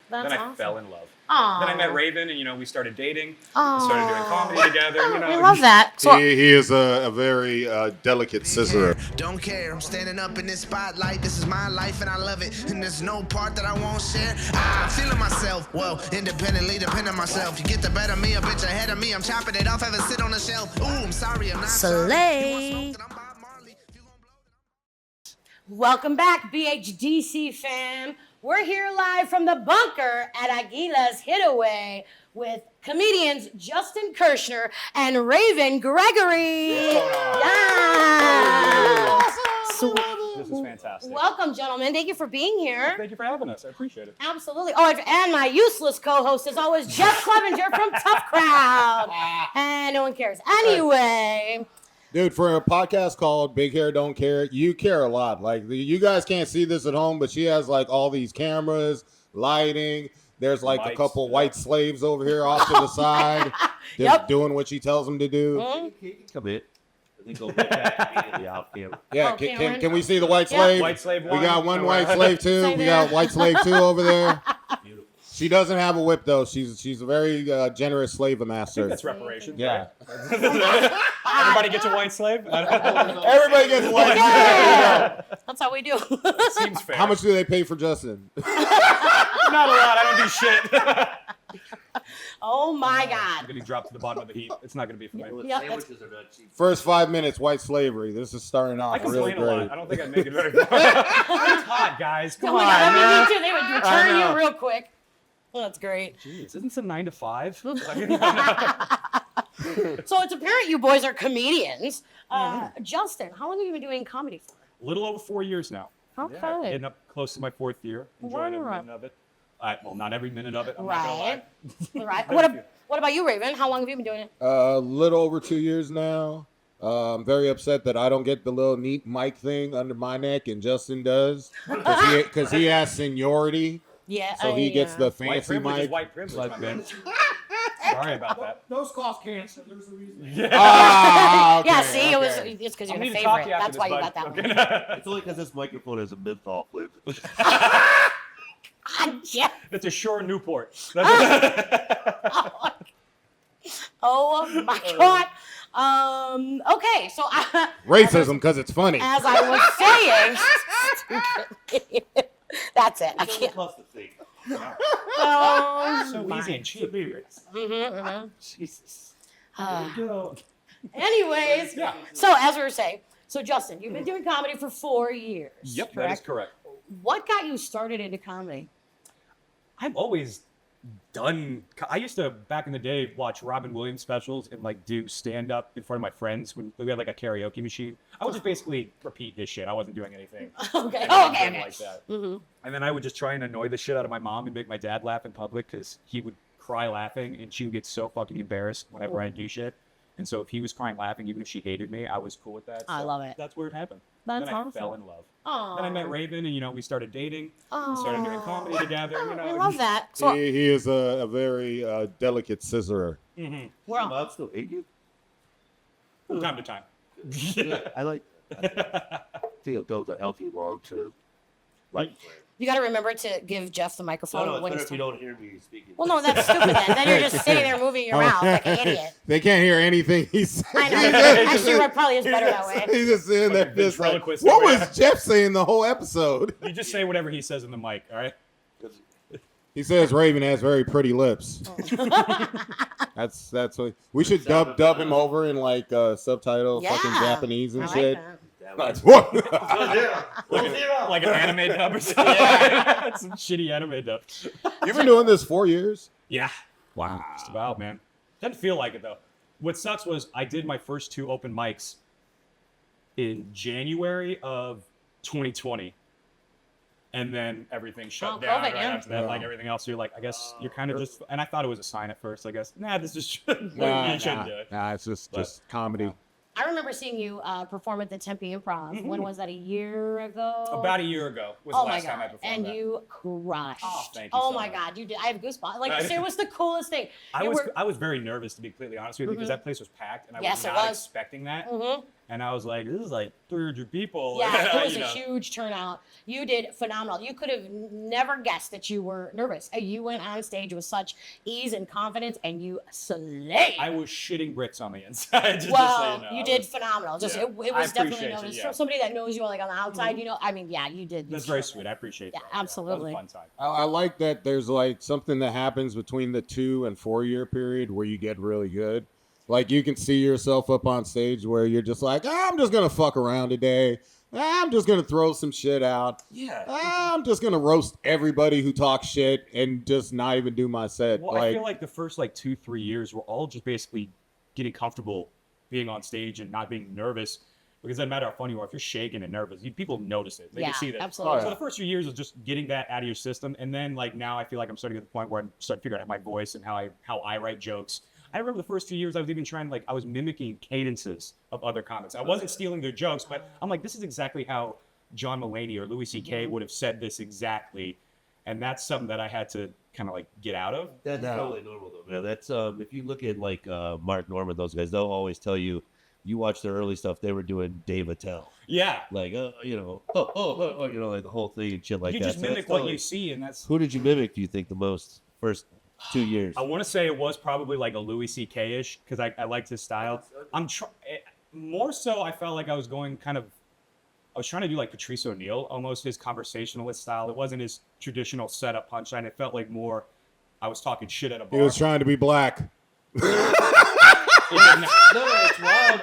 That's then I awesome. fell in love. Aww. Then I met Raven, and we started dating. Aww. We started doing comedy together. We love that. So, He is a very delicate scissorer. Don't care, I'm standing up in this spotlight. This is my life and I love it. And there's no part that I won't share. I'm feeling myself, well, independently dependent on myself. You get the better me, a bitch ahead of me. I'm chopping it off, have it sit on the shelf. Ooh, I'm sorry, I'm not Slay. Welcome back, BHDC fam. We're here live from the bunker at Aguila's Hideaway with comedians Justin Kirshner and Raven Gregory. Yeah. So, This is fantastic. welcome, gentlemen. Thank you for being here. Thank you for having us. I appreciate it. Absolutely. Oh, and my useless co-host is always Jeff Clevenger from Tough Crowd. And no one cares. Anyway. Dude, for a podcast called Big Hair Don't Care, you care a lot. Like, you guys can't see this at home, but she has, like, all these cameras, lighting. There's, like, a couple white slaves over here off to the side. Just doing what she tells them to do. Come in. Go back out there. Yeah, can we see the white slave? White slave We one. got one white slave two. Stay We there. got white slave two over there. She doesn't have a whip though. She's a very generous slave master. That's reparations. Yeah. Right? Everybody gets a white slave? Everybody gets a white slave. Yeah. That's how we do. Seems fair. How much do they pay for Justin? Not a lot. I don't do shit. Oh my I'm God. going to drop to the bottom of the heap. It's not going to be for me. Yeah, Sandwiches are not cheap. First 5 minutes, white slavery. This is starting I off really complain a lot. great. I don't think I make it very far. It's hot, guys. Come on, I mean, man. me too. They would return you real quick. Well, that's great. Jeez, isn't this a 9 to 5? So it's apparent you boys are comedians. Justin, how long have you been doing comedy for? A little over 4 years now. Okay. Yeah, getting up close to my 4th year. Enjoying every minute of it. Well, not every minute of it. I'm not gonna lie. Right. What about you, Raven? How long have you been doing it? Little over 2 years now. I'm very upset that I don't get the little neat mic thing under my neck and Justin does. Because he has seniority. Yeah. So he gets the White fancy privilege is mic. white privilege, my man. Sorry about that. Those cost cancer. There's a reason. Ah, okay, Yeah, see, okay. it's because I you're need the to talk to favorite. you after That's why this, you got that bud. one. It's only because this microphone has a menthol flavor. Yeah. It's a Shore Newport. Oh my God. Okay, so Racism because it's funny. as I was saying, that's it. I can't. Plus the thing. So easy and cheap. Jesus. Anyways, Yeah. so as we were saying, so Justin, you've been doing comedy for 4 years. Yep, that is correct. What got you started into comedy? I've always done. I used to back in the day watch Robin Williams specials and like do stand up in front of my friends when we had like a karaoke machine. I would just basically repeat his shit. I wasn't doing anything. Okay. And Oh, anything okay. like that. And then I would just try and annoy the shit out of my mom and make my dad laugh in public because he would cry laughing and she would get so fucking embarrassed whenever I do shit. And so if he was crying laughing, even if she hated me, I was cool with that. I So love it. That's where it happened. That's then I awesome. fell in love. Aw. Then I met Raven, and we started dating. Aw. Started doing comedy together. I love that. So He is a very delicate scissorer. we're on. Mom still hate you? From time to time. I like think it builds a healthy long-term life plan. You got to remember to give Jeff the microphone No, it's when better he's if you don't hear me speaking. Well, no, that's stupid then. Then you're just sitting there moving your mouth like an idiot. They can't hear anything he's saying. I know. Actually, it probably is better that way. He's just sitting there Like a just like, ventriloquist what over was Jeff saying the whole episode? You just say whatever he says in the mic, all right? He says Raven has very pretty lips. That's what we should dub him over in like subtitle fucking Japanese and I like shit. that. Like, what? Like an anime dub or something. Some shitty anime dub. You've been doing this 4 years? Yeah. Wow. Just about, man. Doesn't feel like it, though. What sucks was I did my first 2 open mics in January of 2020. And then everything shut down COVID, right yeah. after that, like everything else. So you're like, I guess you're kind of just, and I thought it was a sign at first, I guess. Nah, this is, you shouldn't do it. Nah, it's just comedy. I remember seeing you perform at the Tempe Improv. When was that? A year ago? About a year ago was Oh the my last time I God. performed And that. you crushed. Oh, thank you Oh so my much. God, you did. I have goosebumps. Like, it was the coolest thing. I was very nervous, to be completely honest with you, because that place was packed, and I Yes, was it not was. expecting that. And I was like, this is like 300 people. Yeah, it was you a know. huge turnout. You did phenomenal. You could have never guessed that you were nervous. You went on stage with such ease and confidence, and you slayed. I was shitting bricks on the inside. Just well, so you know. you did phenomenal. Just yeah. it was I definitely appreciate noticed it, from somebody that knows you like on the outside. You know, I mean, yeah, you did. That's very sweet. I appreciate Yeah, that. absolutely. That was a fun time. I like that there's like something that happens between the 2 and 4 year period where you get really good. Like you can see yourself up on stage where you're just like, I'm just going to fuck around today. I'm just going to throw some shit out. Yeah. I'm just going to roast everybody who talks shit and just not even do my set. Well, I feel like the first like 2-3 years we're all just basically getting comfortable being on stage and not being nervous. Because it doesn't matter how funny you are. If you're shaking and nervous, people notice it. They can see that. Absolutely. So the first few years is just getting that out of your system. And then like now I feel like I'm starting to get to the point where I'm starting to figure out my voice and how I write jokes. I remember the first few years I was even trying I was mimicking cadences of other comics. I wasn't stealing their jokes, but I'm like, this is exactly how John Mulaney or Louis C.K. would have said this exactly. And that's something that I had to kind of like get out of. That's totally normal though, man. That's if you look at like Mark Norman, those guys, they'll always tell you. You watch their early stuff; they were doing Dave Attell, Yeah. like you know, you know, like the whole thing and shit like You that. just So mimic that's what totally- you see, and that's. Who did you mimic? Do you think the most first 2 years? I want to say it was probably like a Louis C.K.-ish because I liked his style. More so, I felt like I was going I was trying to do like Patrice O'Neill, almost his conversationalist style. It wasn't his traditional setup punchline. It felt like more I was talking shit at a bar. he was trying to be black. Yeah, No, it's wild.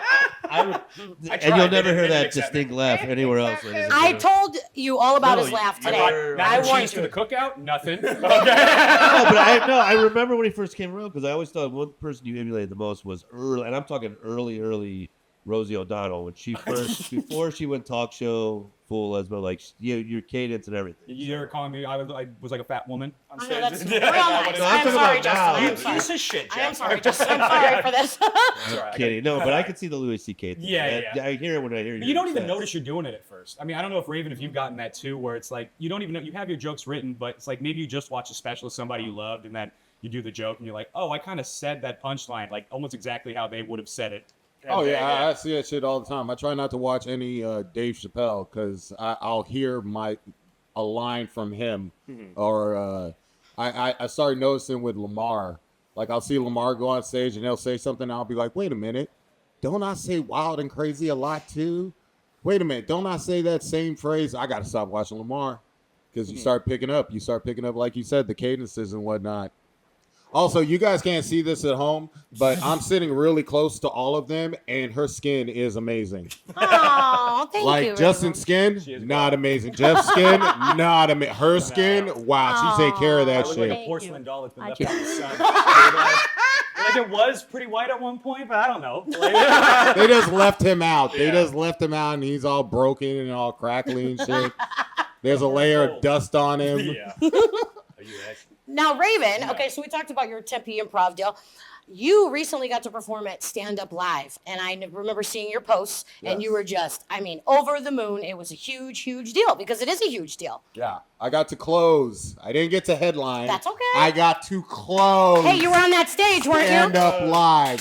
I And tried. you'll They never didn't hear that accept me. distinct laugh anywhere else. ladies and I gentlemen. told you all about No, his laugh you- today. you're- I Mac warned cheese for you. the cookout? Nothing. Okay. No, but I remember when he first came around because I always thought one person you emulated the most was early, and I'm talking early Rosie O'Donnell when she first before she went talk show full lesbo, like your cadence and everything. You ever calling me? I was like a fat woman on I stage. know that's real Yeah, nice. No, I I'm am talking sorry, about Justin. now. I am You sorry. piece of shit, I am Jeff. sorry, Justin. I'm sorry for this. That's all right. Kidding, no, but I can see the Louis C.K. thing. Yeah. I hear it when I hear You don't even sets. notice you're doing it at first. I mean, I don't know if Raven, if you've gotten that too, where it's like you don't even know you have your jokes written, but it's like maybe you just watch a special of somebody you loved, and then you do the joke, and you're like, oh, I kind of said that punchline like almost exactly how they would have said it. Oh And yeah, then, I see that shit all the time. I try not to watch any Dave Chappelle because I'll hear a line from him, or I started noticing with Lamar. Like I'll see Lamar go on stage and he'll say something, and I'll be like, wait a minute, don't I say wild and crazy a lot too? Wait a minute, don't I say that same phrase? I gotta stop watching Lamar because you start picking up, like you said, the cadences and whatnot. Also, you guys can't see this at home, but I'm sitting really close to all of them, and her skin is amazing. Oh, thank Like you. Justin's skin, She is not amazing. Jeff's skin, not amazing. Her skin, wow, she take care of I that look like shit. a porcelain doll that's been I left can't- out in the sun. Like it was pretty white at one point, but I don't know. Like, They just left him out. They Yeah. just left him out, and he's all broken and all crackly and shit. There's a layer of dust on him. yeah. Are you actually? Now, Raven, Yeah. okay, so we talked about your Tempe improv deal. You recently got to perform at Stand Up Live, and I remember seeing your posts, and you were just, I mean, over the moon. It was a huge, huge deal because it is a huge deal. Yeah, I got to close. I didn't get to headline. That's okay. I got to close. Hey, you were on that stage, weren't Stand you? Up Live.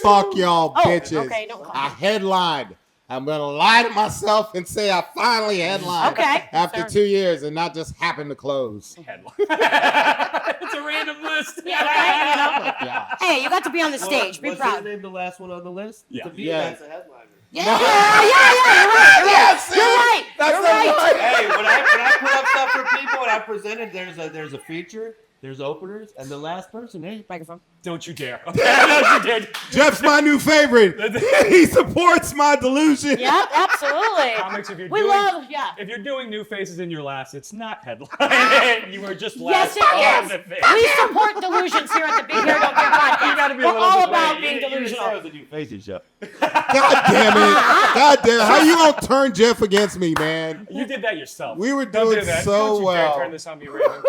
Fuck y'all, Oh, bitches. okay, don't call I me. headlined. I'm gonna lie to myself and say I finally headlined. Okay, After fair. 2 years and not just happened to close. It's a random list. Yeah, right, you know? Yeah. Hey, you got to be on the stage. Be What's proud. his name? The last one on the list. Yeah. To me, Yeah. that's a headliner. Yeah, you're right. You're right. You're right. Hey, when I put up stuff for people and I presented, there's a feature, there's openers, and the last person, hey, Microphone. Don't you dare. Don't you dare. Jeff's my new favorite. He supports my delusion. Yep, absolutely. Comics, if you're We doing, love, yeah. if you're doing new faces in your last, it's not headline. You were just Yes, last on it the is. thing. We support delusions here at the Big Hair Don't Care podcast. You gotta be a We're little all bit about late. being You didn't say delusional. it was a new faces show. God damn it. God damn it. How you gonna turn Jeff against me, man? You did that yourself. We were Don't doing do that. so Don't you well. dare turn this on me, Raven.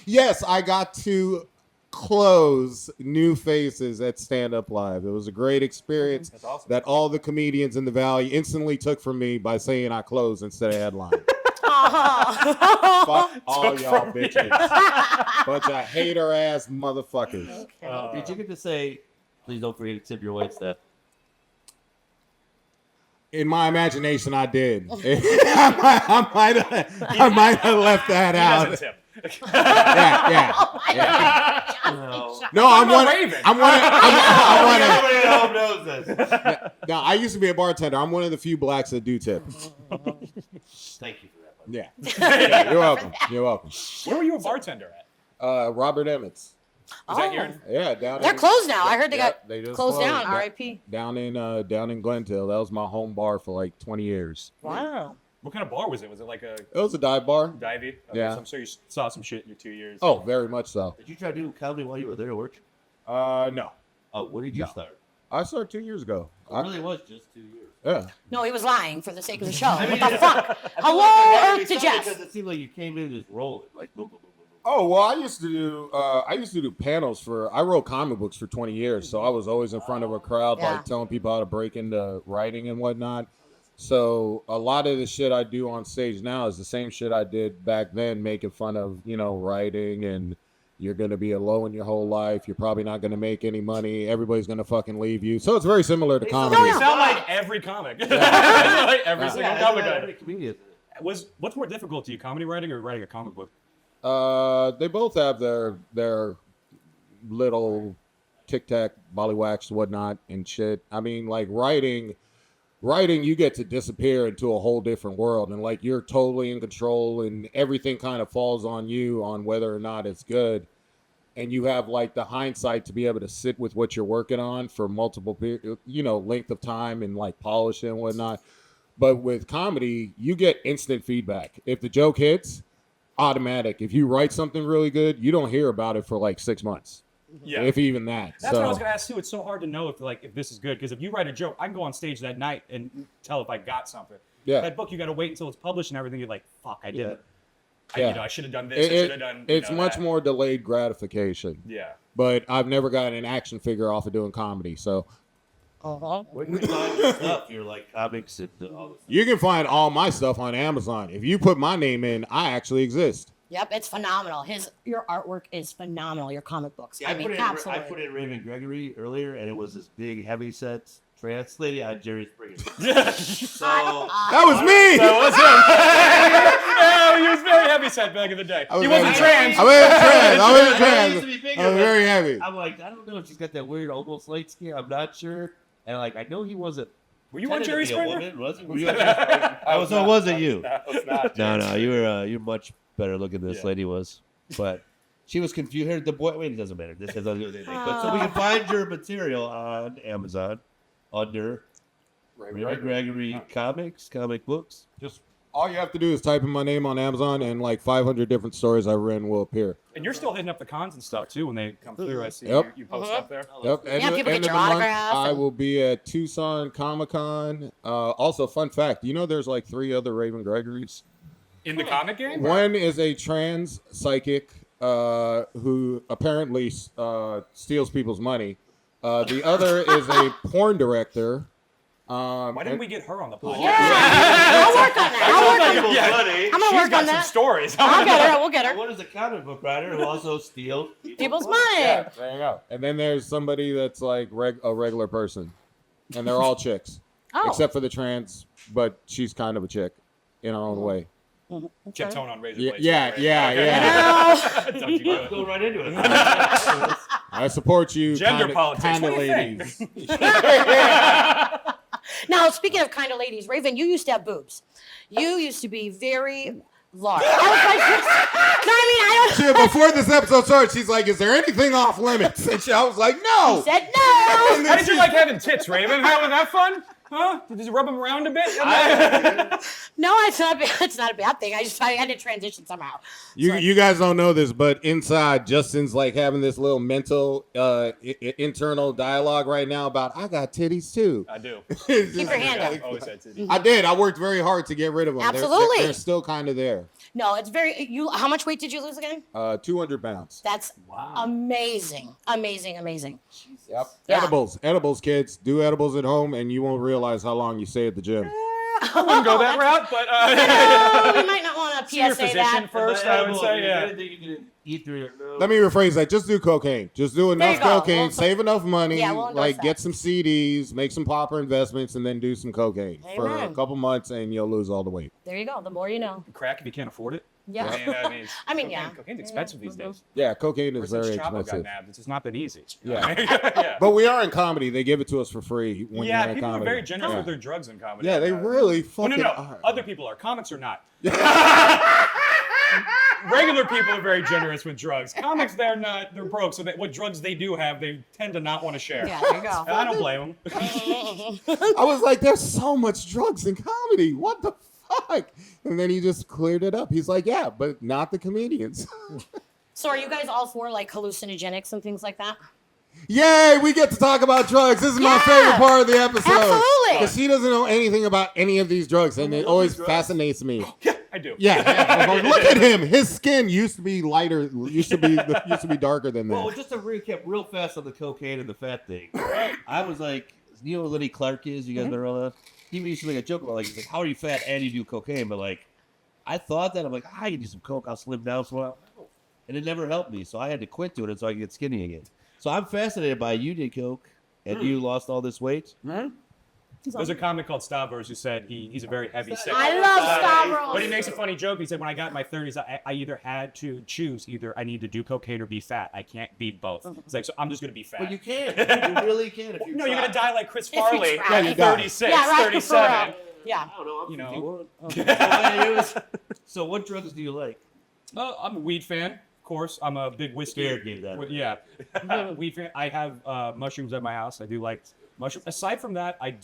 Yes, I got to close New Faces at Stand Up Live. It was a great experience That's awesome. that all the comedians in the Valley instantly took from me by saying I closed instead of headline. Aw. Fuck all Took y'all from me. bitches. Bunch of hater ass motherfuckers. Did you get to say, please don't forget to tip your wait staff? In my imagination, I did. I might have left that He out. doesn't tip. Yeah. No, I'm one. Everybody at home knows this. No, I used to be a bartender. I'm one of the few blacks that do tip. Thank you for that. Yeah. You're welcome. Where were you a bartender at? Robert Emmets. Is that here? Yeah, down. They're closed now. I heard they they just closed down. Da- R.I.P. Down in Glendale. That was my home bar for like 20 years. Wow. What kind of bar was it? Was it like a It was a dive bar. divey? Okay, Yeah. So I'm sure you saw some shit in your 2 years. Oh, very much so. Did you try doing comedy while you were there, weren't you? No. Oh, when did you start? I started 2 years ago. It really was just 2 years. Yeah. No, he was lying for the sake of the show. What the yeah. fuck? Hello, Earth to Jeff. Because it seemed like you came in just rolling. Like, boom, boom, boom, boom. Oh well, I used to do panels for. I wrote comic books for 20 years, so I was always in front of a crowd, Yeah. like telling people how to break into writing and whatnot. So a lot of the shit I do on stage now is the same shit I did back then, making fun of writing and you're gonna be alone your whole life. You're probably not gonna make any money. Everybody's gonna fucking leave you. So it's very similar to comedy. You sound like every comic. Like every single comic. Every comedian. What's more difficult to you, comedy writing or writing a comic book? They both have their little tic tac, bollywhacks, whatnot, and shit. I mean, like writing, you get to disappear into a whole different world, and like you're totally in control, and everything kind of falls on you on whether or not it's good, and you have like the hindsight to be able to sit with what you're working on for multiple, length of time and like polish it and whatnot. But with comedy, you get instant feedback. If the joke hits, automatic. If you write something really good, you don't hear about it for like 6 months. Yeah. If even that. That's what I was gonna ask too. It's so hard to know if this is good because if you write a joke, I can go on stage that night and tell if I got something. Yeah. That book, you got to wait until it's published and everything. You're like, fuck, I did. Yeah. I should have done this. I should have done. It's much that. more delayed gratification. Yeah. But I've never gotten an action figure off of doing comedy, so Where can you find your stuff? You're like comics and all this. you can find all my stuff on Amazon. If you put my name in, I actually exist. Yep, it's phenomenal. Your artwork is phenomenal. Your comic books. Yeah, I mean, I absolutely. put in Raven Gregory earlier, and it was this big, heavy set trance lady on Jerry Springer. So That was me. That was him. Yeah, he was very heavy set back in the day. He wasn't trans. I wasn't trans. I wasn't I used to trans. be bigger, I was but very heavy. I'm like, I don't know if she's got that weird, almost light skin. I'm not sure. And like, I know he wasn't. Were you on Jerry technically a Springer? woman, was he? Were you on Jerry Springer? Oh, so it wasn't you. That was not. No, you're much better looking than this lady was. But she was confused. Here, the boy. Wait, it doesn't matter. This has nothing to do with anything. But so we can find your material on Amazon under Gregory comic books. Just all you have to do is type in my name on Amazon, and like 500 different stories I've written will appear. And you're still hitting up the cons and stuff too when they come through. I see Yep. you post stuff there. Yep. Yeah, people get your autograph I and- will be at Tucson Comic-Con. Also, fun fact, there's like 3 other Raven Gregorys. In the comic game? One is a trans psychic who apparently steals people's money. The other is a porn director. Why didn't we get her on the podcast? I'll work on that. I'm gonna She's work got on some that. stories. I'll get her. We'll get her. What is a comic book writer who also steals People's money. Yeah, there you go. And then there's somebody that's like a regular person, and they're all chicks, Oh. except for the trans, but she's kind of a chick in her own way. Kept tone on razor Yeah, blades. yeah. Don't you do Let's it. go right into it. I support you, Gender politics. kind What of do you think? ladies. Now, speaking of kind of ladies, Raven, you used to have boobs. You used to be very large. I was like, Shit, before this episode started, she's like, "Is there anything off limits?" And I was like, "No." said no. How did you like having tits, Raven? How was that fun? Huh? Did you rub them around a bit? No, it's not a bad thing. I had to transition somehow. You guys don't know this, but inside, Justin's like having this little mental internal dialogue right now about I got titties too. I do. Keep your hand up. Always had titties. I did. I worked very hard to get rid of them. Absolutely. They're still kind of there. No, it's very. How much weight did you lose again? 200 pounds. That's amazing. Amazing. Yep. Yeah. Edibles, kids. Do edibles at home, and you won't realize how long you stay at the gym. I wouldn't go that route, but No, we might not want to see your PSA physician that. first. I would say, yeah. Anything you can either. No. Let me rephrase that. Just do cocaine. Just do enough go. cocaine, We'll- save enough money, Yeah, we'll endorse like that. get some CDs, make some proper investments, and then do some cocaine for a Amen. couple months, and you'll lose all the weight. There you go. The more you know. Crack if you can't afford it. Yeah. I mean, yeah. Cocaine's expensive these days. Yeah, cocaine Ever is since very Chapo got expensive. nabbed, it's just not been easy. Yeah. yeah. But we are in comedy. They give it to us for free when Yeah, you're in people comedy. are very generous yeah. with their drugs in comedy. Yeah, they really Well, fucking no. are. Other people are. Comics are not. Regular people are very generous with drugs. Comics, they're not. They're broke. So what drugs they do have, they tend to not want to share. Yeah, there you go. I don't blame them. I was like, there's so much drugs in comedy. What the fuck? And then he just cleared it up. He's like, yeah, but not the comedians. So are you guys all for like hallucinogenics and things like that? Yay, we get to talk about drugs. This is my Yeah. favorite part of the episode. Absolutely. Because she doesn't know anything about any of these drugs, and it always fascinates me. Yeah, I do. Yeah. Look at him. His skin used to be lighter, used to be darker than that. Well, just to recap real fast on the cocaine and the fat thing. I was like, you know who Lenny Clark is? You guys better all that. He used to make a joke about like, he's like, how are you fat and you do cocaine? But like, I thought that I'm like, I can do some coke, I'll slim down for a while. And it never helped me, so I had to quit doing it so I could get skinny again. So I'm fascinated by you did coke and you lost all this weight. There's a comic called Stavros who said he's a very heavy sick. I love Stavros. But he makes a funny joke. He said, when I got in my 30s, I either had to choose. Either I need to do cocaine or be fat. I can't be both. It's like, so I'm just going to be fat. But you can. You really can. If you No, you're going to die like Chris you Farley try. at Yeah, you die. 36, Yeah, right, 37. Yeah. I don't know. I'm You know. 51. So, anyways, so what drugs do you like? I'm a weed fan, of course. I'm a big whiskey. Scared gave that. Yeah. Weed fan. I have mushrooms at my house. I do like mushrooms. Aside from that, I'm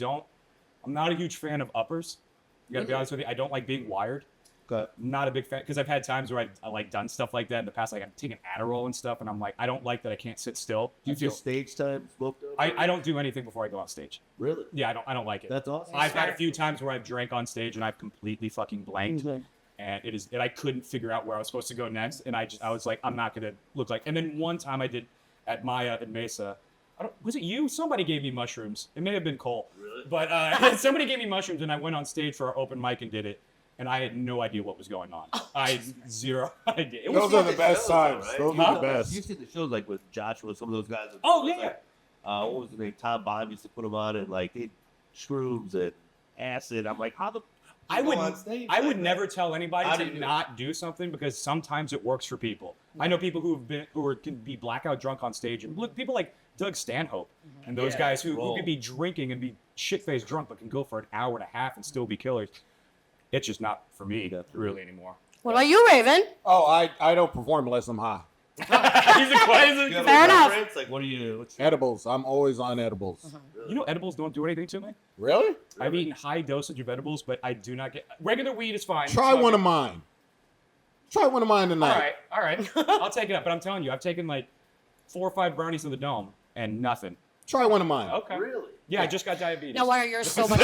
not a huge fan of uppers. You got to be honest with you. I don't like being wired. Okay. Not a big fan because I've had times where I like done stuff like that in the past. Like I've taken Adderall and stuff, and I'm like, I don't like that I can't sit still. Do you feel stage time smoked up? I don't do anything before I go on stage. Really? Yeah, I don't like it. That's awesome. I've had a few times where I've drank on stage and I've completely fucking blanked, and I couldn't figure out where I was supposed to go next, and I was like, I'm not gonna look like. And then one time I did at Maya in Mesa. Was it you? Somebody gave me mushrooms. It may have been Cole. Really? But somebody gave me mushrooms, and I went on stage for our open mic and did it, and I had no idea what was going on. I had zero idea. It was Those are the best times. Those are the best. You see the shows like with Joshua, some of those guys. Oh, yeah. Like, what was the name? Tom Bond used to put them on, and like they shrooms and acid. I'm like, how the? I go would on stage I like would that? never tell anybody How do to you do not do something because sometimes it works for people. I know people can be blackout drunk on stage, and look, people like Doug Stanhope and those guys who could be drinking and be shit-faced drunk but can go for an hour and a half and still be killers. It's just not for me really anymore. What about you, Raven? Oh, I don't perform unless I'm high. He's a crazy. Fair enough. Like, what do you? Edibles. I'm always on edibles. You know, edibles don't do anything to me. Really? I've eaten high dosage of edibles, but I do not get regular weed is fine. Try one of mine. Try one of mine tonight. All right. I'll take it up. But I'm telling you, I've taken like 4 or 5 brownies in the dome and nothing. Try one of mine. Okay. Really? Yeah, I just got diabetes. Now, why are yours so much?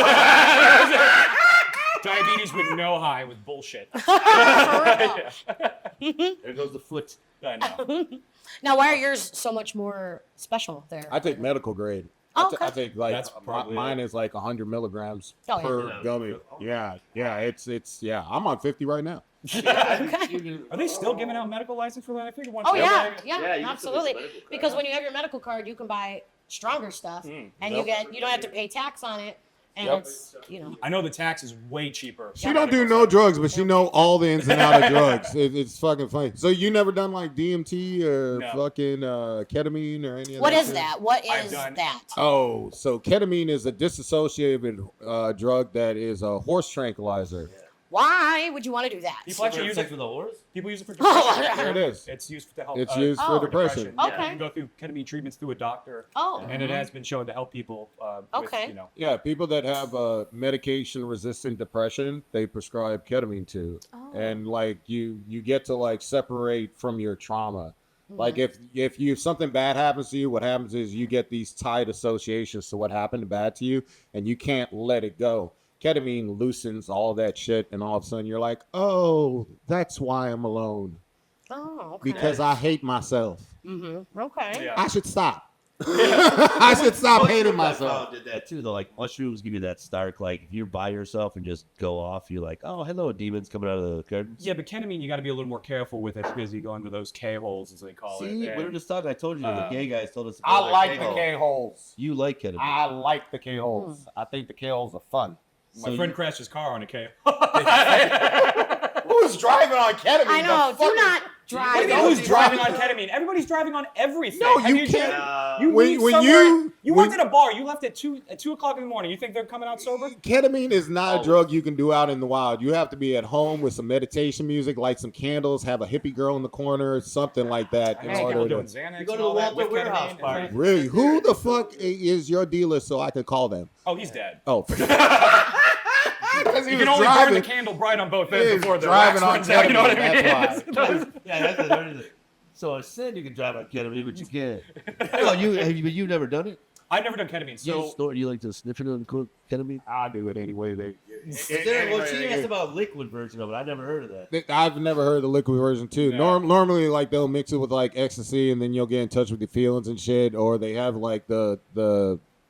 Diabetes with no high with bullshit. There goes the foot. I know. Now, why are yours so much more special there? I take medical grade. Oh, I okay. take like That's probably mine is like 100 milligrams Oh, yeah. per gummy. Yeah. It's I'm on 50 right now. Okay. Are they still giving out medical license for that? I figured once. Oh, they- yeah, Yeah, you can still get absolutely. the medical card. Because when you have your medical card, you can buy stronger stuff, and you don't have to pay tax on it, and Yep. it's I know the tax is way cheaper. She don't do no drugs, but she know all the ins and out of drugs. It's fucking funny. So you never done like DMT or No. fucking ketamine or any of What that is shit? that? What I've is done- that? Oh, so ketamine is a disassociated drug that is a horse tranquilizer. Why would you want to do that? People actually use Sex it. with a horse? People use it for Oh, depression. There it is. It's used to help. It's used Oh. for depression. Yeah, Okay. you can go through ketamine treatments through a doctor, Oh, and it has been shown to help people. Okay. With, Yeah, people that have medication-resistant depression, they prescribe ketamine to, and like you get to like separate from your trauma. Like if something bad happens to you, what happens is you get these tight associations to what happened bad to you, and you can't let it go. Ketamine loosens all that shit, and all of a sudden you're like, oh, that's why I'm alone, oh, okay. because I hate myself. Okay. Yeah. I should stop. I should stop hating Mushrooms I myself. found did that too, though. Like mushrooms give you that stark, like if you're by yourself and just go off, you're like, oh, hello, demons coming out of the curtains. Yeah, but ketamine, you got to be a little more careful with it because you go into those K-holes, as they call it. See, we were just talking. I told you the gay guys told us. to go I to like the K-hole. K-holes. You like ketamine. I like the K-holes. I think the K-holes are fun. My friend crashed his car on a K. Who's driving on ketamine? I know. Do not What drive. do you mean who's driving on ketamine? Everybody's driving on everything. No, Have you can't. You When- leave when somewhere. you- You when- worked at a bar. You left at 2 o'clock in the morning. You think they're coming out sober? Ketamine is not a drug you can do out in the wild. You have to be at home with some meditation music, light some candles, have a hippie girl in the corner, something like that. I In know people order doing to, Xanax. You go and to the all that Walter with Warehouse ketamine. party. really, who the fuck is your dealer so I could call them? Oh, he's dead. Oh, You can only burn the candle bright on both ends He was before the driving wax on runs out. You know what I ketamine, mean? that's Yeah, that's the dirty thing. So I said you can drive on ketamine, but you can't. No, you've never done it. I've never done ketamine. You snort. You like to sniff it on ketamine? I do it anyway. Well, she asked about liquid version of it. I never heard of that. I've never heard the liquid version too. No. Normally, like they'll mix it with like ecstasy, and then you'll get in touch with your feelings and shit. Or they have like the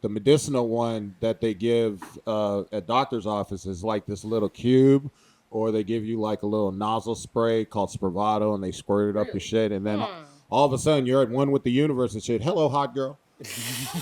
medicinal one that they give at doctor's offices, like this little cube, or they give you like a little nozzle spray called Spravato, and they squirt it up your shit, and then all of a sudden you're at one with the universe and shit. Hello, hot girl.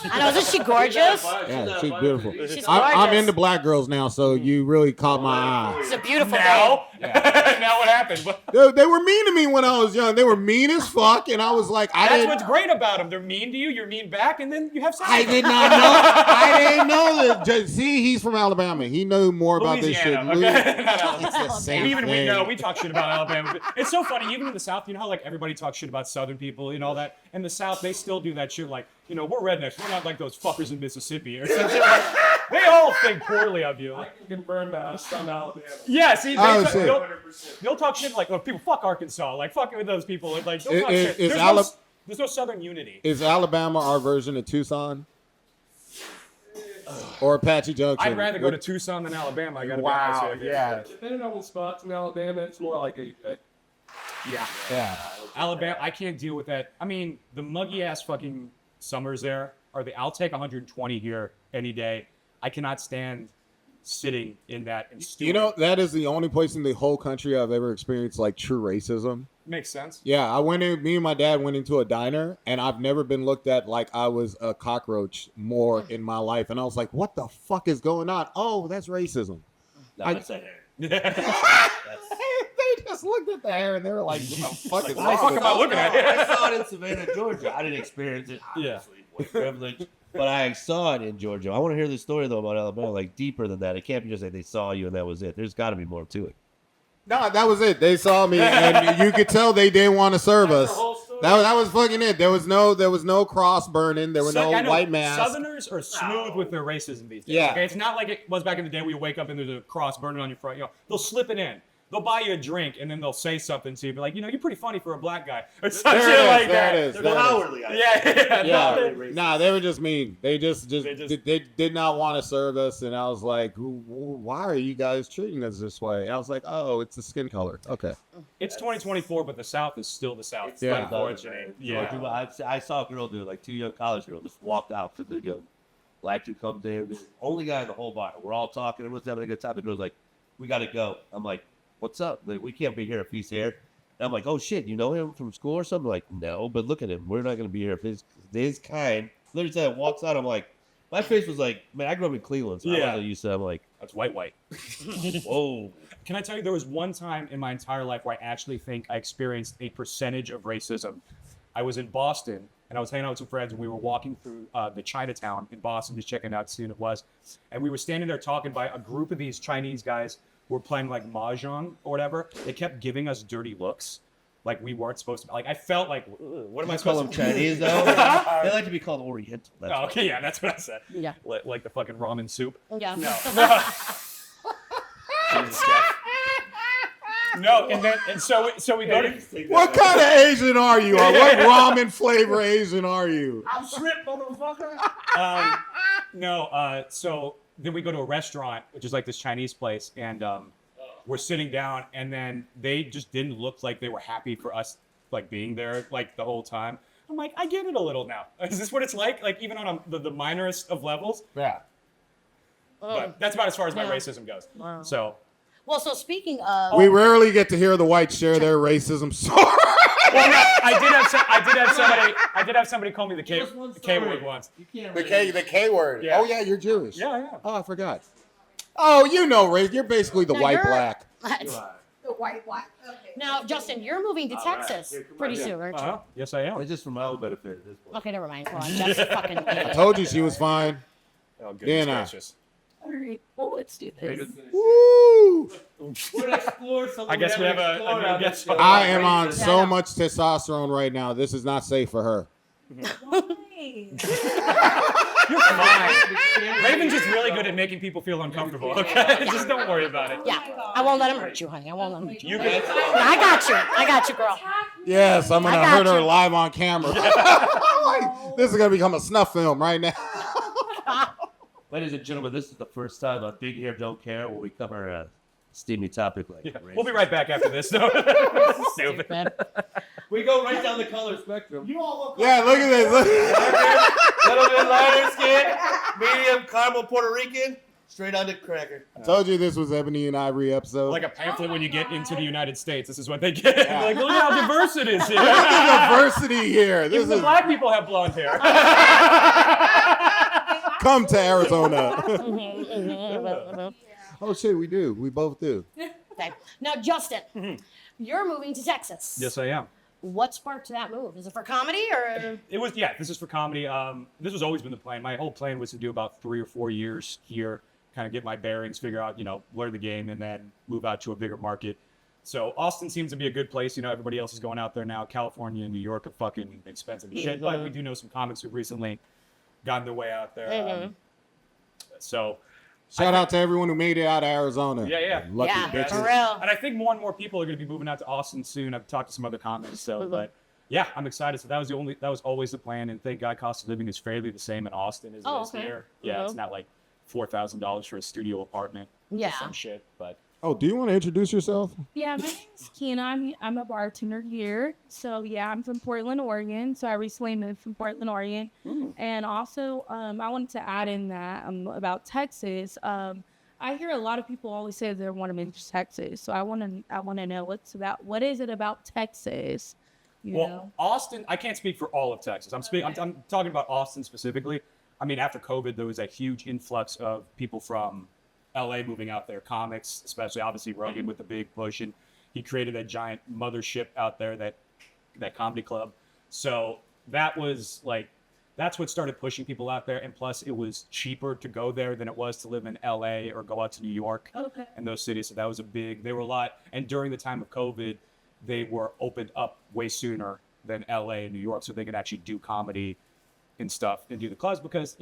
I know. Isn't she gorgeous? Yeah, she's beautiful. She's I'm gorgeous. into black girls now, so you really caught my eye. She's a beautiful Now? Now what happened? They were mean to me when I was young. They were mean as fuck, and I was like, That's what's great about them. They're mean to you. You're mean back, and then you have sex. I with did them. not know. I didn't know that. Just, see, he's from Alabama. He knew more about this shit. Louisiana, okay? Not Alabama. It's the same Even we thing. know we talk shit about Alabama. It's so funny. Even in the South, you know how like everybody talks shit about Southern people and all that. In the South, they still do that shit. Like, you know, we're rednecks. We're not like those fuckers in Mississippi or something. Like, they all think poorly of you. I can burn my son Alabama. Yeah, see, Oh, shit. they'll talk shit like, oh, people fuck Arkansas. Like, fucking with those people. Like, they'll talk Is- shit. is There's no Southern unity. Is Alabama our version of Tucson? Or Apache Junction? I'd rather go to Tucson than Alabama. I gotta be Wow, honest with you. yeah. Depending on the spots in Alabama, it's more like a Yeah. Alabama, I can't deal with that. I mean, the muggy ass fucking summers there are I'll take 120 here any day. I cannot stand sitting in that and stewing. You know, that is the only place in the whole country I've ever experienced like true racism. Makes sense. Yeah, me and my dad went into a diner, and I've never been looked at like I was a cockroach more in my life. And I was like, what the fuck is going on? Oh, that's racism. No, I- that's a hair. They just looked at the hair and they were like, what the fuck is What the fuck wrong am I looking at? I saw it in Savannah, Georgia. I didn't experience it, Yeah. obviously, with privilege, but I saw it in Georgia. I want to hear the story though about Alabama, like deeper than that. It can't be just like they saw you and that was it. There's got to be more to it. No, that was it. They saw me, and you could tell they didn't want to serve us. That was fucking it. There was no cross burning. There were I no know, white masks. Southerners are smooth with their racism these days. Yeah. Okay? It's not like it was back in the day where you wake up and there's a cross burning on your front. You know, they'll slip it in. They'll buy you a drink and then they'll say something to you, be like, you know, you're pretty funny for a black guy, or some There shit it is, like there that. it is, They're there it is. cowardly. Yeah. Nah, they were just mean. They just just- they did not want to serve us, and I was like, why are you guys treating us this way? I was like, oh, it's the skin color. Okay. It's 2024, but the South is still the South. Yeah. Unfortunately. Yeah. I saw a girl do it, like two young college girls just walked out to the young black dude comes there. The only guy in the whole bar. We're all talking. Everyone's having a good time. The girl's like, we got to go. I'm like, what's up? Like, we can't be here if he's here. And I'm like, oh shit, you know him from school or something? Like, no, but look at him. We're not going to be here if his kind. Literally said, walks out. I'm like, my face was like, man, I grew up in Cleveland. So I Yeah. wasn't used to that. I'm like, That's white. whoa. Can I tell you, there was one time in my entire life where I actually think I experienced a percentage of racism. I was in Boston, and I was hanging out with some friends, and we were walking through the Chinatown in Boston, just checking out, seeing what it was. And we were standing there talking by a group of these Chinese guys who were playing like mahjong or whatever. They kept giving us dirty looks, like we weren't supposed to. Like I felt like, what am I Call supposed them to? Chinese though. They like to be called Oriental. That's Oh, okay, yeah, that's what I said. Yeah. Like the fucking ramen soup. Yeah. No. Jesus, Jeff. No, and so we go to. What kind of Asian are you? Or what ramen flavor Asian are you? I'm shrimp, motherfucker. So then we go to a restaurant, which is like this Chinese place, and we're sitting down, and then they just didn't look like they were happy for us, like being there, like the whole time. I'm like, I get it a little now. Is this what it's like? Like, even on the minorest of levels? Yeah. But that's about as far as my Yeah. racism goes. Wow. So, Well, so speaking of, We rarely get to hear the whites share their racism story. well, no, I did have somebody call me the K word once. The K word. Yeah. Oh yeah, you're Jewish. Yeah. Oh, I forgot. Oh, you know, race. You're basically the Now white you're- black. The white black. Okay. now, Justin, you're moving to Texas pretty soon, aren't you? Yes, I am. It's just for my own benefit at this point. Okay, never mind. Well, that's a fucking I idiot. told you she was fine. Oh, goodness Then, gracious. All right. Well, let's do this. Woo! We're gonna explore something. I guess we have a new guest. I am on so much testosterone right now. This is not safe for her. You're fine. Raven's just really good at making people feel uncomfortable, okay? Just don't worry about it. Yeah, I won't let him hurt you, honey. I won't let him hurt you. You can, I got you. I got you, girl. Yes, I'm gonna I got hurt her you. live on camera. This is gonna become a snuff film right now. Ladies and gentlemen, this is the first time on Big Hair Don't Care where we cover a steamy topic like race. we'll be right back after this. No. Stupid. Man. We go right down the color spectrum. Yeah, look at this. Look. Little bit lighter skin, medium caramel Puerto Rican, straight on the cracker. I told you this was Ebony and Ivory episode. Like a pamphlet when you get into the United States. This is what they get. Like, look how diverse it is here. diversity here. This Even the is black people have blonde hair. come to Arizona. Oh shit, we do. We both do. Okay. Now, Justin, you're moving to Texas. Yes, I am. What sparked that move? Is it for comedy or? It was, yeah, this is for comedy. This has always been the plan. My whole plan was to do about 3 or 4 years here, kind of get my bearings, figure out, learn the game, and then move out to a bigger market. So Austin seems to be a good place. Everybody else is going out there now. California and New York are fucking expensive as shit, but we do know some comics who've recently gotten their way out there. So Shout out to everyone who made it out of Arizona. Yeah. Lucky Yeah, bitches. for real. And I think more and more people are going to be moving out to Austin soon. I've talked to some other comics, so but yeah, I'm excited. So that was always the plan, and thank God cost of living is fairly the same in Austin as it is here. Yeah, it's not like $4,000 for a studio apartment. Yeah. Or some shit, but Oh, do you want to introduce yourself? Yeah, my name's Keena. I'm a bartender here. So yeah, I'm from Portland, Oregon. So I recently moved from Portland, Oregon. And also, I wanted to add in that about Texas. I hear a lot of people always say they want to move to Texas. So I want to know what is it about Texas? You know? Austin, I can't speak for all of Texas. I'm talking about Austin specifically. I mean, after COVID, there was a huge influx of people from LA moving out there, comics, especially obviously Rogan with the big push, and he created a giant mothership out there, that comedy club. So that's what started pushing people out there, and plus it was cheaper to go there than it was to live in LA or go out to New York and those cities. So that was they were a lot. And during the time of COVID, they were opened up way sooner than LA and New York, so they could actually do comedy and stuff and do the clubs because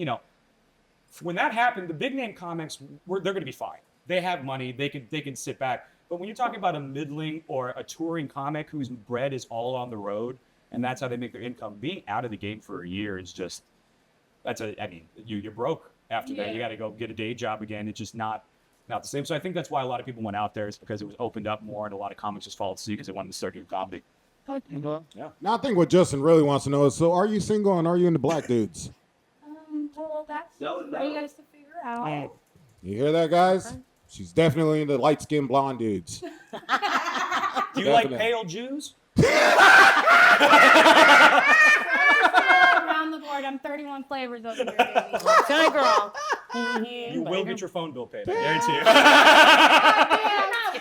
when that happened, the big name comics they're going to be fine. They have money. They can sit back. But when you're talking about a middling or a touring comic whose bread is all on the road, and that's how they make their income, being out of the game for a year is just you're broke after that. You got to go get a day job again. It's just not the same. So I think that's why a lot of people went out there, is because it was opened up more, and a lot of comics just followed suit because they wanted to start doing comedy. Now I think what Justin really wants to know is, so are you single and are you into black dudes? Well, that's for you guys to figure out. You hear that, guys? She's definitely into light-skinned blonde dudes. Do you Definitely. like pale Jews? Around the board, I'm 31 flavors over here, baby. Okay, girl. You will get your phone bill paid. I guarantee you.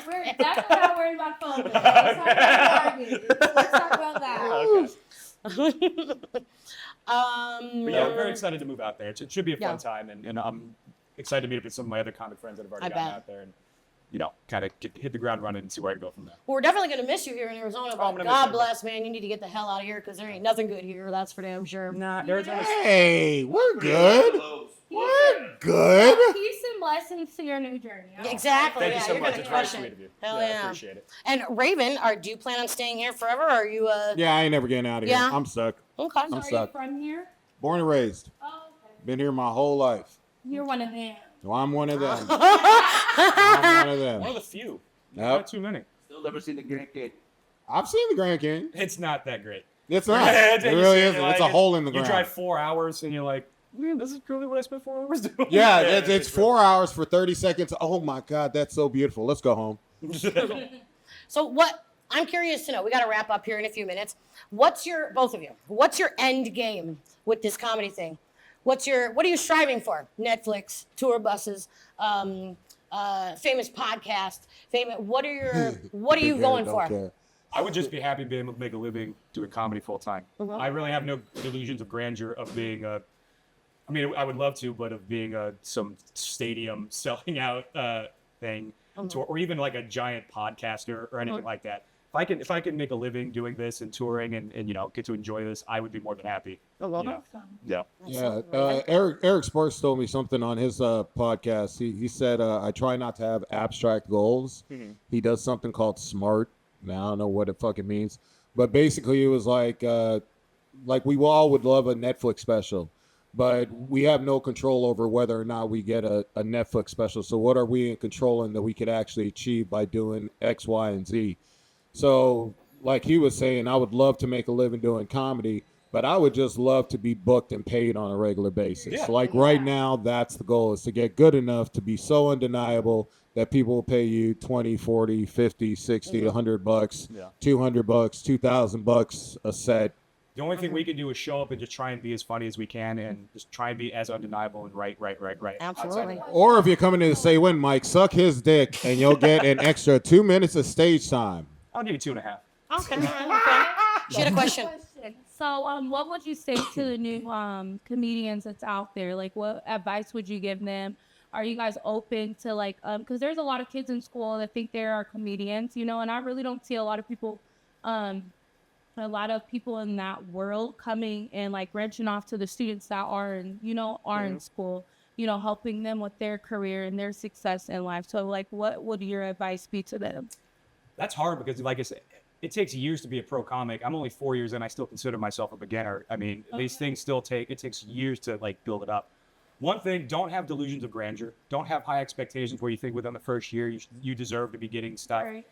We're definitely not worried about phone bills. Let's talk about that. But yeah, I'm very excited to move out there. It should be a fun Yeah. time, and I'm excited to meet up with some of my other comic friends that have already I gotten bet. out there and kind of hit the ground running and see where I can go from there. Well, we're definitely going to miss you here in Arizona. I'm But gonna miss God you. bless, man. You need to get the hell out of here because there ain't nothing good here. That's for damn sure. Nah, Arizona's Hey, we're good. We're good. Peace and blessings to your new journey. Exactly. Thank you yeah, so you're much. gonna It's very crush sweet it. of you. Hell I yeah. appreciate it. And Raven, do you plan on staying here forever? Or are you Yeah, I ain't never getting out of here. Yeah. I'm stuck. Okay. I'm Are you stuck. from here? Born and raised. Oh, okay. Been here my whole life. You're one of them. So I'm one of them. I'm one of them. One of the few. Yep. Not too many. Still never seen the Grand Gate. I've seen the Grand Canyon. It's not that great. It's not. And It you really see isn't. It's a hole in the You ground. drive 4 hours and you're like, man, this is really what I spent 4 hours doing. Yeah, it's 4 hours for 30 seconds. Oh my God, that's so beautiful. Let's go home. So what I'm curious to know, we got to wrap up here in a few minutes. What's your, both of you, what's your end game with this comedy thing? What are you striving for? Netflix, tour buses, famous podcast, what are you going Don't for? care. I would just be happy being able to make a living doing comedy full time. I really have no delusions of grandeur of being I mean, I would love to, but of being some stadium selling out thing, or even like a giant podcaster or anything like that. If I can make a living doing this and touring and get to enjoy this, I would be more than happy. Yeah. Yeah, Eric Sparks told me something on his podcast. He said, I try not to have abstract goals. He does something called SMART. Now, I don't know what the fuck it means. But basically, it was like we all would love a Netflix special, but we have no control over whether or not we get a Netflix special. So what are we in control in that we could actually achieve by doing X, Y, and Z? So like he was saying, I would love to make a living doing comedy, but I would just love to be booked and paid on a regular basis. Yeah. Like right now, that's the goal, is to get good enough to be so undeniable that people will pay you 20, 40, 50, 60, $100, $200, $2,000 a set. The only thing we can do is show up and just try and be as funny as we can and just try and be as undeniable and right. Absolutely. Or if you're coming in to say when, Mike, suck his dick and you'll get an extra 2 minutes of stage time. I'll give you 2.5. Okay. She had a question. So, what would you say to the new comedians that's out there? Like, what advice would you give them? Are you guys open to because there's a lot of kids in school that think they are comedians, and I really don't see a lot of people in that world coming and branching off to the students that are in school, helping them with their career and their success in life. So what would your advice be to them? That's hard because, like I said, it takes years to be a pro comic. I'm only 4 years in. I still consider myself a beginner. I mean, these things it takes years to build it up. One thing, don't have delusions of grandeur. Don't have high expectations where you think within the first year you deserve to be getting stuff. Right.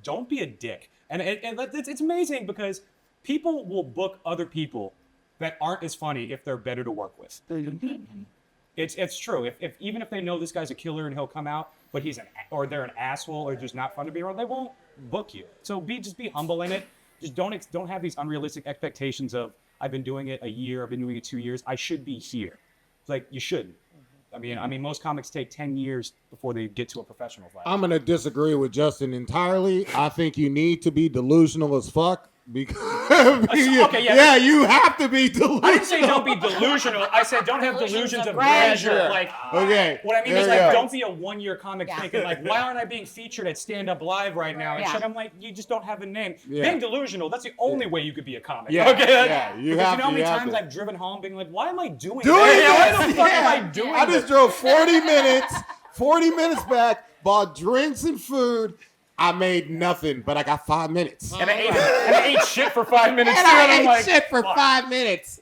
Don't be a dick. And it's amazing because people will book other people that aren't as funny if they're better to work with. It's true. Even if they know this guy's a killer and he'll come out, but they're an asshole or just not fun to be around, they won't book you. So just be humble in it. Just don't have these unrealistic expectations of, I've been doing it a year, I've been doing it 2 years, I should be here. It's like, you shouldn't. I mean, most comics take 10 years before they get to a professional fight. I'm going to disagree with Justin entirely. I think you need to be delusional as fuck. Because you have to be delusional. I didn't say don't be delusional. I said don't have delusions of grandeur. What I mean is don't be a 1 year comic thinking why aren't I being featured at Stand Up Live right now? And shit, I'm like, you just don't have a name. Being delusional, that's the only way you could be a comic. You have you know how many times I've driven home being like, why am I doing this? Why the fuck am I doing this? I just drove 40 minutes back, bought drinks and food. I made nothing, but I got 5 minutes. And I ate shit for 5 minutes. And I ate shit for 5 minutes.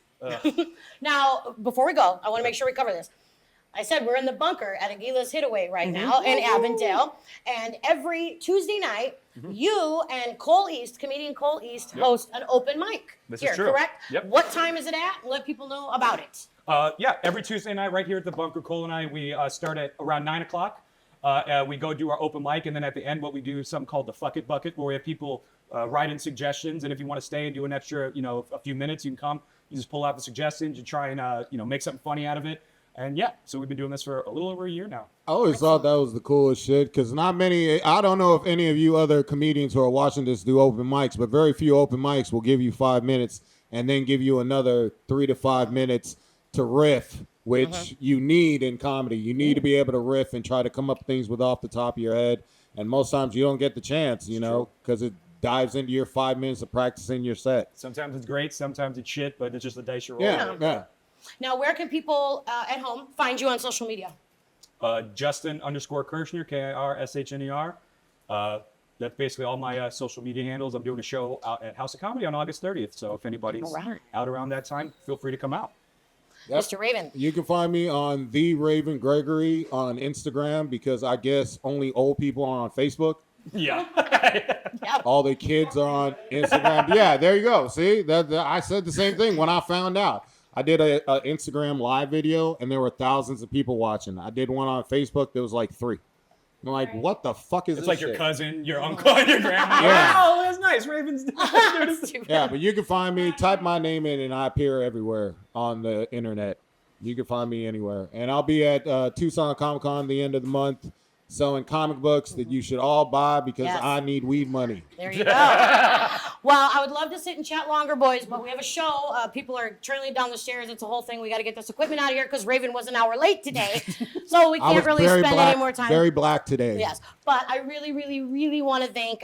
Now, before we go, I want to make sure we cover this. I said we're in the bunker at Aguila's Hideaway right now in Avondale. And every Tuesday night, you and comedian Cole East, host an open mic. This here, is true. Correct? Yep. What time is it at? Let people know about it. Every Tuesday night right here at the bunker, Cole and I, we start at around 9 o'clock. We go do our open mic, and then at the end, what we do is something called the Fuck It Bucket, where we have people write in suggestions, and if you want to stay and do an extra, a few minutes, you can come. You just pull out the suggestions, you try and, make something funny out of it. And so we've been doing this for a little over a year now. I always thought that was the coolest shit, because not many, I don't know if any of you other comedians who are watching this do open mics, but very few open mics will give you 5 minutes and then give you another 3 to 5 minutes to riff, which you need in comedy. You need to be able to riff and try to come up with things with off the top of your head. And most times you don't get the chance, because it dives into your 5 minutes of practicing your set. Sometimes it's great, sometimes it's shit, but it's just the dice you're rolling. Yeah. Now, where can people at home find you on social media? Justin_Kirshner, Kirshner. That's basically all my social media handles. I'm doing a show out at House of Comedy on August 30th. So if anybody's out around that time, feel free to come out. Yep. Mr. Raven. You can find me on the Raven Gregory on Instagram, because I guess only old people are on Facebook. Yeah. All the kids are on Instagram. Yeah, there you go. See, that I said the same thing when I found out. I did a Instagram live video, and there were thousands of people watching. I did one on Facebook. There was like 3. I'm like, what the fuck is It's this like shit? your cousin, your uncle, and your grandma. Yeah. Oh, that's nice. Raven's. Yeah, but you can find me. Type my name in, and I appear everywhere on the internet. You can find me anywhere. And I'll be at Tucson Comic Con the end of the month selling comic books that you should all buy because Yes. I need weed money. There you go. Well, I would love to sit and chat longer, boys, but we have a show. People are trailing down the stairs. It's a whole thing. We got to get this equipment out of here because Raven was an hour late today. So we I can't was really very spend black, any more time. very black today. Yes. But I really, really, really want to thank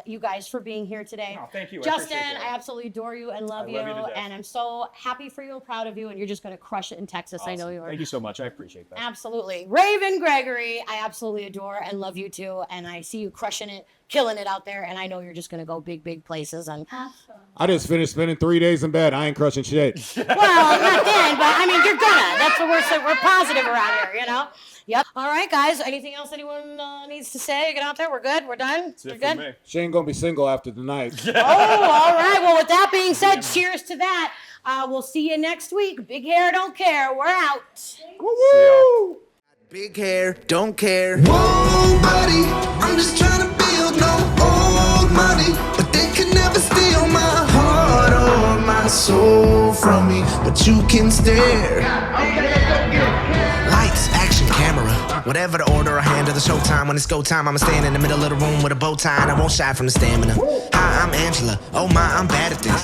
you guys for being here today. Oh, thank you. I Justin, appreciate that. I absolutely adore you and love I you. love you to death. And I'm so happy for you and proud of you. And you're just going to crush it in Texas. I know Awesome. you are. Thank you so much. I appreciate that. Absolutely. Raven Gregory, I absolutely adore and love you too. And I see you crushing it, killing it out there. And I know you're just going to go big, big places. And I just finished spending 3 days in bed. I ain't crushing shit. well, not then, but I mean, you're gonna. That's what we're saying. We're positive around here, you know? Yep. All right, guys. Anything else anyone needs to say? Get out there. We're good. We're done. That's We're it for good. me. She ain't gonna be single after tonight. Oh, all right. Well, with that being said, cheers to that. We'll see you next week. Big hair, don't care. We're out. Woo! Big hair, don't care. Whoa, buddy, I'm just trying to build no old money, but they can never steal my heart or my soul from me. But you can stare. Lights, action, camera, whatever the order, I handle the showtime. When it's go time, I'ma stand in the middle of the room with a bow tie, and I won't shy from the stamina. Hi, I'm Angela. Oh my, I'm bad at this.